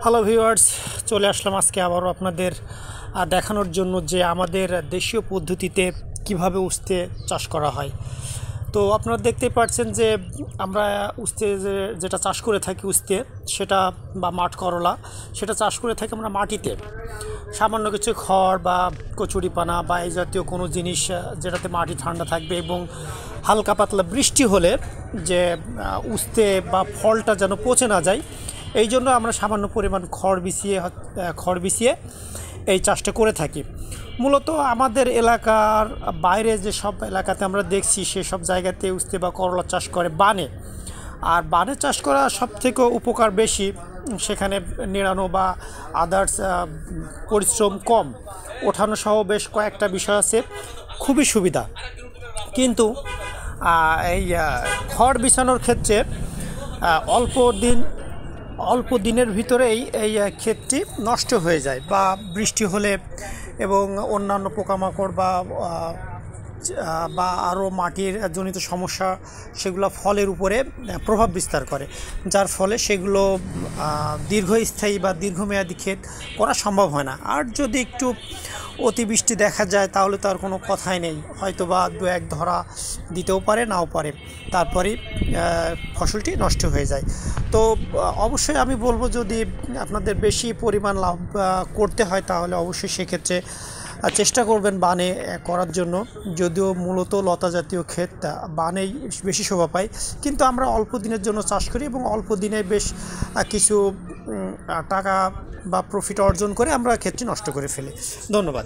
Hello viewers, চলে আসলাম আজকে আবারও আপনাদের দেখানোর জন্য যে আমাদের দেশীয় পদ্ধতিতে কিভাবে উস্তে চাষ করা হয়। তো আপনারা দেখতেই পাচ্ছেন যে আমরা উস্তে যেটা চাষ করে থাকি, উস্তে সেটা বা মাঠ করলা, সেটা চাষ করে থাকি আমরা মাটিতে। সামান্য কিছু খড় বা কচুরিপানা বা এই জাতীয় কোনো জিনিস যেটাতে মাটি ঠান্ডা থাকবে এবং হালকা পাতলা বৃষ্টি হলে যে উস্তে বা ফলটা যেন পচে না যায়, এই জন্য আমরা সামান্য পরিমাণ খড় বিছিয়ে এই চাষটা করে থাকি। মূলত আমাদের এলাকার বাইরে যেসব এলাকাতে আমরা দেখছি সেসব জায়গাতে উস্তে বা করলা চাষ করে বানে। আর বানে চাষ করা সবথেকে উপকার বেশি, সেখানে নিড়ানো বা আদার্স পরিশ্রম কম, ওঠানো সহ বেশ কয়েকটা বিষয় আছে, খুবই সুবিধা। কিন্তু এই খড় বিছানোর ক্ষেত্রে অল্প দিনের ভিতরেই এই ক্ষেতটি নষ্ট হয়ে যায়, বা বৃষ্টি হলে এবং অন্যান্য পোকামাকড় বা আরও মাটির জনিত সমস্যা, সেগুলো ফলের উপরে প্রভাব বিস্তার করে, যার ফলে সেগুলো দীর্ঘস্থায়ী বা দীর্ঘমেয়াদী ক্ষেত করা সম্ভব হয় না। আর যদি একটু অতিবৃষ্টি দেখা যায় তাহলে তো আর কোনো কথাই নেই, হয়তো বা দু এক ধরা দিতেও পারে, নাও পারে, তারপরেই ফসলটি নষ্ট হয়ে যায়। তো অবশ্যই আমি বলবো, যদি আপনাদের বেশি পরিমাণ লাভ করতে হয় তাহলে অবশ্যই সেক্ষেত্রে চেষ্টা করবেন বানে করার জন্য। যদিও মূলত লতা জাতীয় ক্ষেত বানেই বেশি শোভা পায়, কিন্তু আমরা অল্প দিনের জন্য চাষ করি এবং অল্প দিনে বেশ কিছু টাকা বা প্রফিট অর্জন করে আমরা ক্ষেতটি নষ্ট করে ফেলি। ধন্যবাদ।